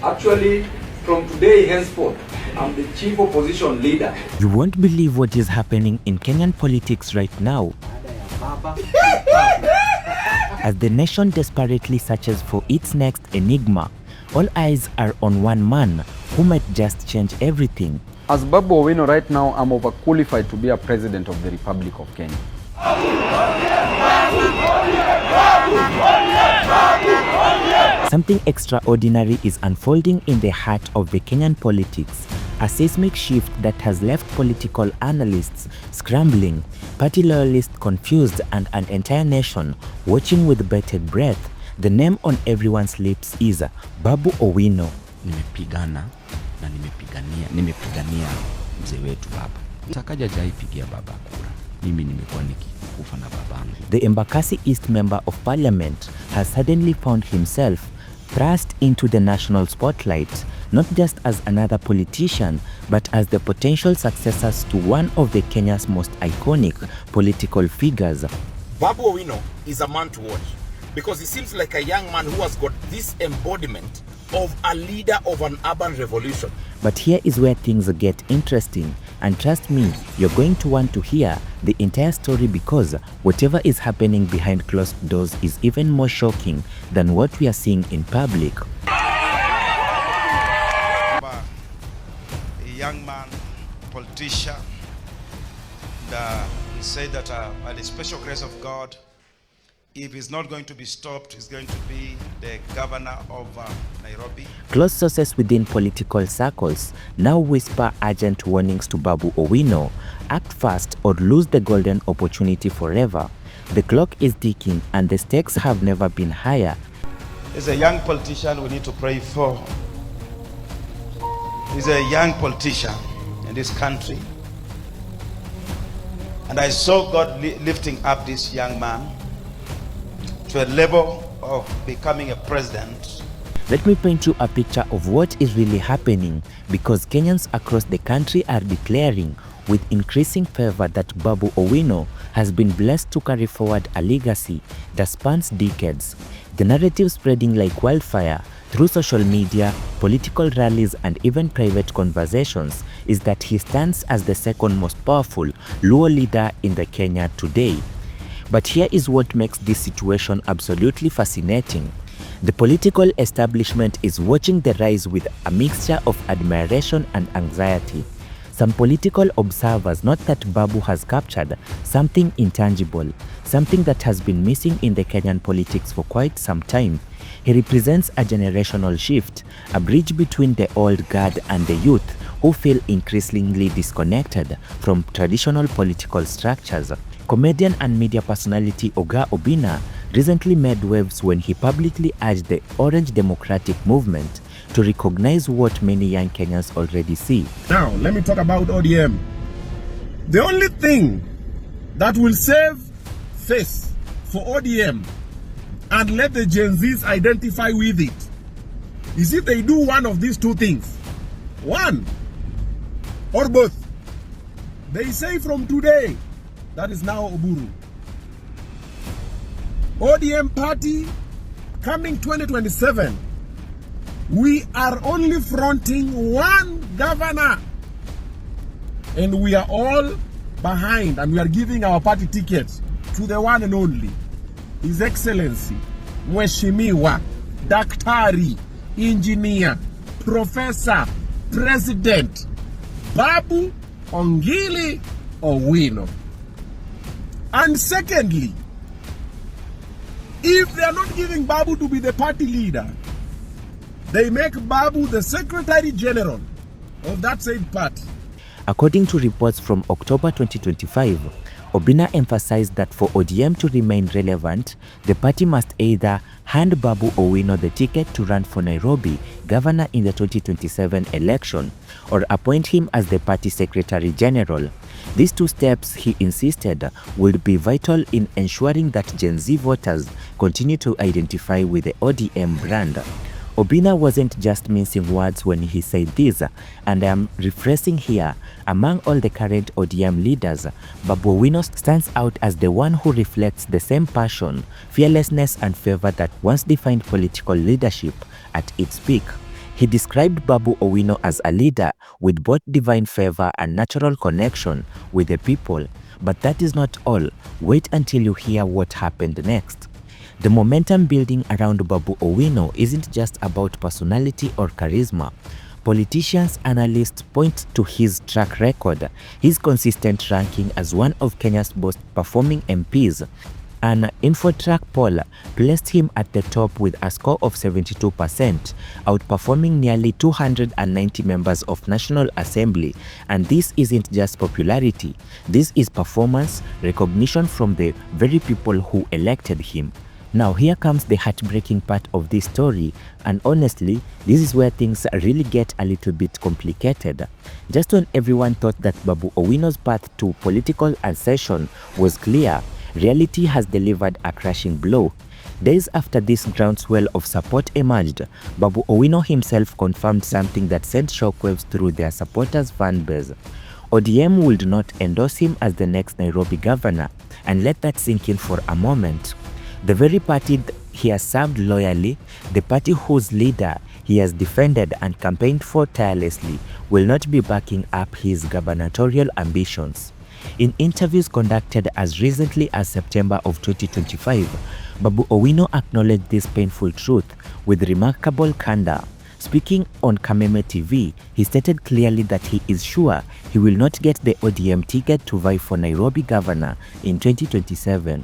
Actually, from today henceforth, I'm the chief opposition leader. You won't believe what is happening in Kenyan politics right now. As the nation desperately searches for its next enigma, all eyes are on one man who might just change everything. As Babu Owino right now, I'm overqualified to be a president of the Republic of Kenya. Something extraordinary is unfolding in the heart of the Kenyan politics, a seismic shift that has left political analysts scrambling, party loyalists confused, and an entire nation watching with bated breath. The name on everyone's lips is Babu Owino. Nimepigana na nimepigania mzee wetu baba. Takaja jaipigia baba kura. Mimi nimekuwa nikikufa na babangu. The Embakasi East Member of Parliament has suddenly found himself thrust into the national spotlight, not just as another politician, but as the potential successors to one of the Kenya's most iconic political figures. Babu Owino is a man to watch because he seems like a young man who has got this embodiment of a leader of an urban revolution. But here is where things get interesting, and trust me, you're going to want to hear the entire story because whatever is happening behind closed doors is even more shocking than what we are seeing in public. A young man, politician, he said that by the special grace of God, if he's not going to be stopped, he's going to be the governor of Nairobi. Close sources within political circles now whisper urgent warnings to Babu Owino: act fast or lose the golden opportunity forever. The clock is ticking and the stakes have never been higher. He's a young politician we need to pray for. He's a young politician in this country. And I saw God lifting up this young man to a level of becoming a president. Let me paint you a picture of what is really happening, because Kenyans across the country are declaring with increasing favor that Babu Owino has been blessed to carry forward a legacy that spans decades. The narrative spreading like wildfire through social media, political rallies, and even private conversations is that he stands as the second most powerful Luo leader in the Kenya today. But here is what makes this situation absolutely fascinating. The political establishment is watching the rise with a mixture of admiration and anxiety. Some political observers note that Babu has captured something intangible, something that has been missing in the Kenyan politics for quite some time. He represents a generational shift, a bridge between the old guard and the youth who feel increasingly disconnected from traditional political structures. Comedian and media personality Oga Obinna recently made waves when he publicly urged the Orange Democratic Movement to recognize what many young Kenyans already see. Now, let me talk about ODM. The only thing that will save face for ODM and let the Gen Zs identify with it is if they do one of these two things. One or both. They say from today, that is now Oburu. ODM party coming 2027. We are only fronting one governor. And we are all behind, and we are giving our party tickets to the one and only His Excellency Mheshimiwa Daktari Engineer Professor President Babu Owino. And secondly, if they are not giving Babu to be the party leader, they make Babu the Secretary General of that same party. According to reports from October 2025, Obinna emphasized that for ODM to remain relevant, the party must either hand Babu Owino the ticket to run for Nairobi governor in the 2027 election, or appoint him as the party Secretary General. These two steps, he insisted, would be vital in ensuring that Gen Z voters continue to identify with the ODM brand. Obinna wasn't just mincing words when he said this, and I am rephrasing here. Among all the current ODM leaders, Babu Owino stands out as the one who reflects the same passion, fearlessness, and fervor that once defined political leadership at its peak. He described Babu Owino as a leader with both divine favor and natural connection with the people. But that is not all. Wait until you hear what happened next. The momentum building around Babu Owino isn't just about personality or charisma. Politicians, analysts point to his track record, his consistent ranking as one of Kenya's most performing MPs. An Infotrak poll placed him at the top with a score of 72%, outperforming nearly 290 members of National Assembly. And this isn't just popularity, this is performance, recognition from the very people who elected him. Now here comes the heartbreaking part of this story, and honestly, this is where things really get a little bit complicated. Just when everyone thought that Babu Owino's path to political ascension was clear, reality has delivered a crashing blow. Days after this groundswell of support emerged, Babu Owino himself confirmed something that sent shockwaves through their supporters' fan base. ODM would not endorse him as the next Nairobi governor, and let that sink in for a moment. The very party he has served loyally, the party whose leader he has defended and campaigned for tirelessly, will not be backing up his gubernatorial ambitions. In interviews conducted as recently as September of 2025, Babu Owino acknowledged this painful truth with remarkable candor. Speaking on Kameme TV, he stated clearly that he is sure he will not get the ODM ticket to vie for Nairobi governor in 2027.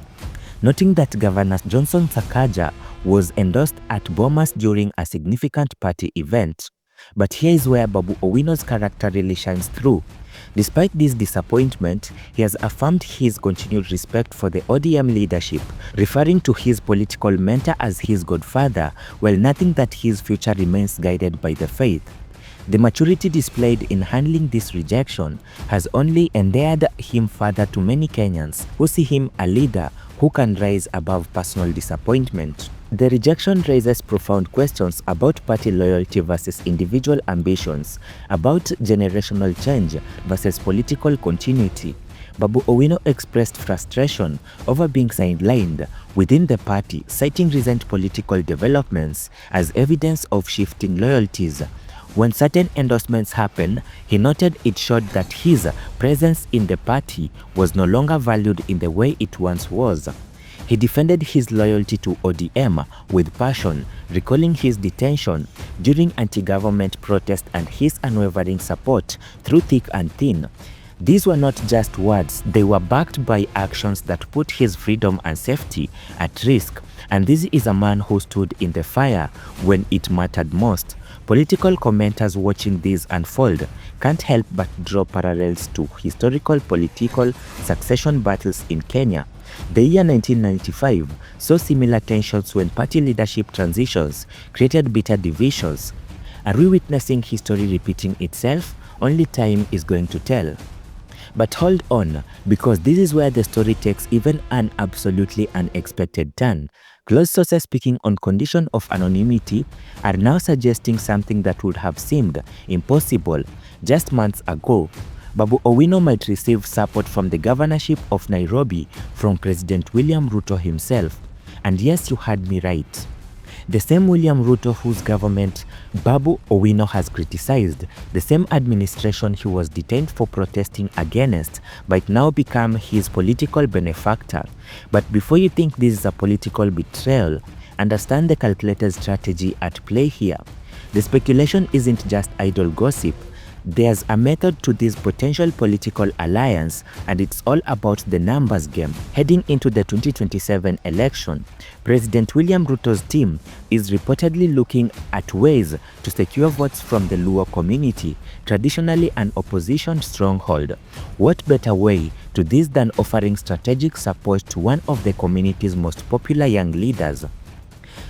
Noting that Governor Johnson Sakaja was endorsed at Bomas during a significant party event. But here is where Babu Owino's character really shines through. Despite this disappointment, he has affirmed his continued respect for the ODM leadership, referring to his political mentor as his godfather, while nothing that his future remains guided by the faith. The maturity displayed in handling this rejection has only endeared him further to many Kenyans who see him a leader who can rise above personal disappointment. The rejection raises profound questions about party loyalty versus individual ambitions, about generational change versus political continuity. Babu Owino expressed frustration over being sidelined within the party, citing recent political developments as evidence of shifting loyalties. When certain endorsements happened, he noted it showed that his presence in the party was no longer valued in the way it once was. He defended his loyalty to ODM with passion, recalling his detention during anti-government protests and his unwavering support through thick and thin. These were not just words, they were backed by actions that put his freedom and safety at risk. And this is a man who stood in the fire when it mattered most. Political commenters watching this unfold can't help but draw parallels to historical political succession battles in Kenya. The year 1995 saw similar tensions when party leadership transitions created bitter divisions. Are we witnessing history repeating itself? Only time is going to tell. But hold on, because this is where the story takes even an absolutely unexpected turn. Close sources speaking on condition of anonymity are now suggesting something that would have seemed impossible just months ago. Babu Owino might receive support from the governorship of Nairobi from President William Ruto himself. And yes, you heard me right. The same William Ruto whose government Babu Owino has criticized, the same administration he was detained for protesting against, might now become his political benefactor. But before you think this is a political betrayal, understand the calculated strategy at play here. The speculation isn't just idle gossip. There's a method to this potential political alliance, and it's all about the numbers game. Heading into the 2027 election, President William Ruto's team is reportedly looking at ways to secure votes from the Luo community, traditionally an opposition stronghold. What better way to this than offering strategic support to one of the community's most popular young leaders?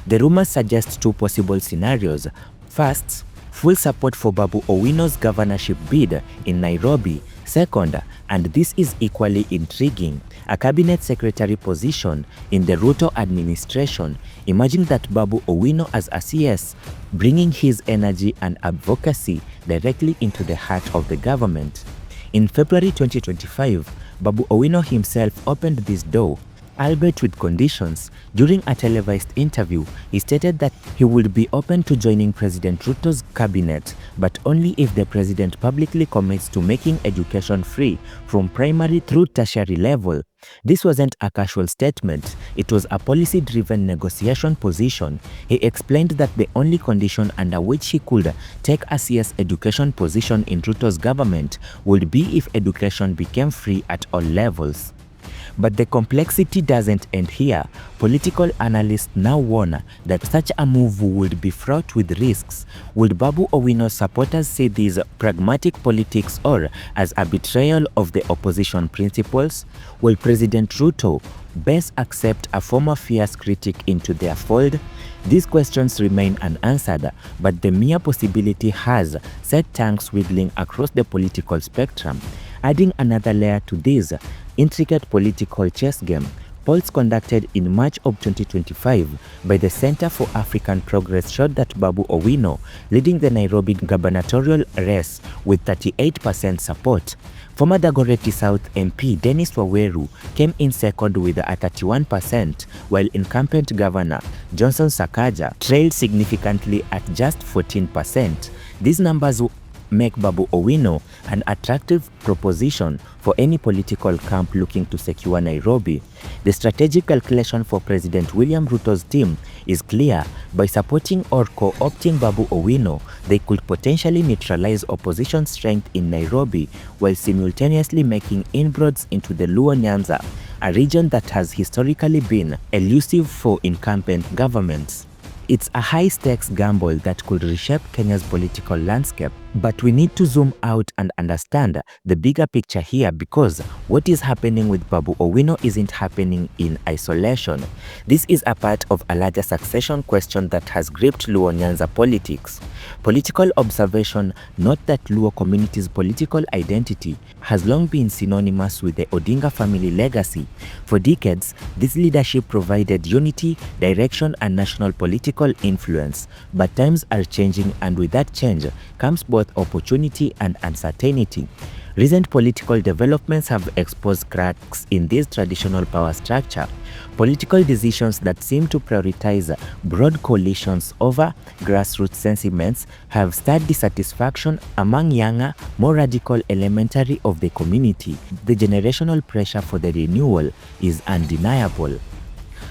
The rumors suggest two possible scenarios. First, full support for Babu Owino's governorship bid in Nairobi. Second, and this is equally intriguing, a cabinet secretary position in the Ruto administration. Imagine that Babu Owino as a CS, bringing his energy and advocacy directly into the heart of the government. In February 2025, Babu Owino himself opened this door, albeit with conditions. During a televised interview, he stated that he would be open to joining President Ruto's cabinet, but only if the president publicly commits to making education free from primary through tertiary level. This wasn't a casual statement, it was a policy-driven negotiation position. He explained that the only condition under which he could take a CS education position in Ruto's government would be if education became free at all levels. But the complexity doesn't end here. Political analysts now warn that such a move would be fraught with risks. Would Babu Owino's supporters see these pragmatic politics or as a betrayal of the opposition principles? Will President Ruto best accept a former fierce critic into their fold? These questions remain unanswered, but the mere possibility has set tongues wiggling across the political spectrum. Adding another layer to this intricate political chess game, polls conducted in March of 2025 by the Center for African Progress showed that Babu Owino leading the Nairobi gubernatorial race with 38% support. Former Dagoretti South MP Dennis Waweru came in second with a 31%, while incumbent Governor Johnson Sakaja trailed significantly at just 14%. These numbers make Babu Owino an attractive proposition for any political camp looking to secure Nairobi. The strategic calculation for President William Ruto's team is clear. By supporting or co-opting Babu Owino, they could potentially neutralize opposition strength in Nairobi while simultaneously making inroads into the Luo Nyanza, a region that has historically been elusive for incumbent governments. It's a high-stakes gamble that could reshape Kenya's political landscape. But we need to zoom out and understand the bigger picture here, because what is happening with Babu Owino isn't happening in isolation. This is a part of a larger succession question that has gripped Luo Nyanza politics. Political observation note that Luo community's political identity has long been synonymous with the Odinga family legacy. For decades, this leadership provided unity, direction, and national political influence. But times are changing, and with that change comes both opportunity and uncertainty. Recent political developments have exposed cracks in this traditional power structure. Political decisions that seem to prioritize broad coalitions over grassroots sentiments have stirred dissatisfaction among younger, more radical elementary of the community. The generational pressure for the renewal is undeniable.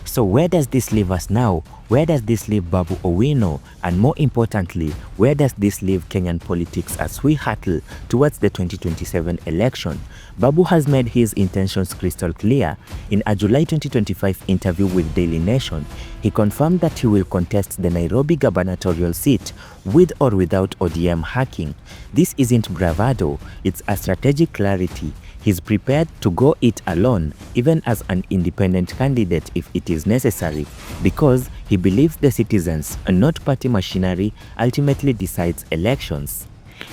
So where does this leave us now? Where does this leave Babu Owino? And more importantly, where does this leave Kenyan politics as we hurtle towards the 2027 election? Babu has made his intentions crystal clear. In a July 2025 interview with Daily Nation, he confirmed that he will contest the Nairobi gubernatorial seat with or without ODM hacking. This isn't bravado, it's a strategic clarity. He's prepared to go it alone, even as an independent candidate if it is necessary, because he believes the citizens, and not party machinery, ultimately decides elections.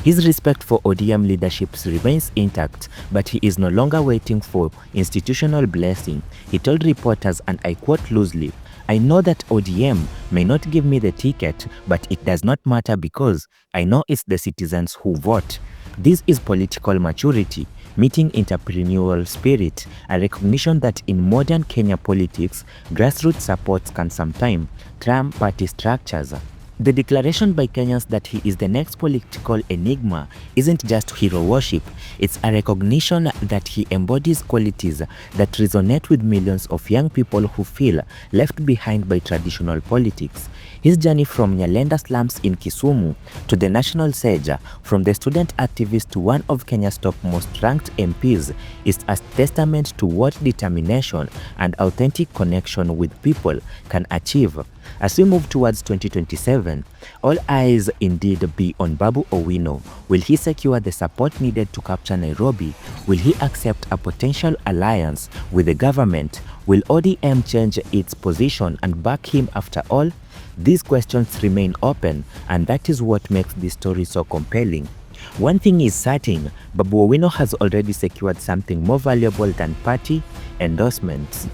His respect for ODM leadership remains intact, but he is no longer waiting for institutional blessing. He told reporters, and I quote loosely, "I know that ODM may not give me the ticket, but it does not matter because I know it's the citizens who vote." This is political maturity, meeting entrepreneurial spirit, a recognition that in modern Kenya politics, grassroots support can sometimes trump party structures. The declaration by Kenyans that he is the next political enigma isn't just hero worship, it's a recognition that he embodies qualities that resonate with millions of young people who feel left behind by traditional politics. His journey from Nyalenda slums in Kisumu to the national stage, from the student activist to one of Kenya's top most ranked MPs, is a testament to what determination and authentic connection with people can achieve. As we move towards 2027, all eyes indeed be on Babu Owino. Will he secure the support needed to capture Nairobi? Will he accept a potential alliance with the government? Will ODM change its position and back him after all? These questions remain open, and that is what makes this story so compelling. One thing is certain, Babu Owino has already secured something more valuable than party endorsements.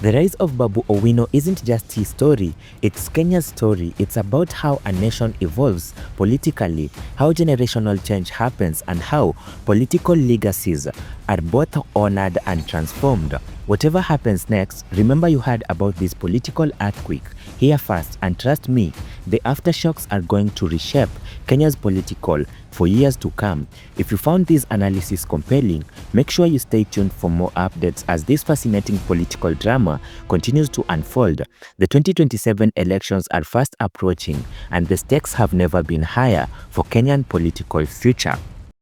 The rise of Babu Owino isn't just his story, it's Kenya's story. It's about how a nation evolves politically, how generational change happens, and how political legacies are both honored and transformed. Whatever happens next, remember you heard about this political earthquake here first, and trust me, the aftershocks are going to reshape Kenya's political for years to come. If you found this analysis compelling, make sure you stay tuned for more updates as this fascinating political drama continues to unfold. The 2027 elections are fast approaching, and the stakes have never been higher for Kenyan political future.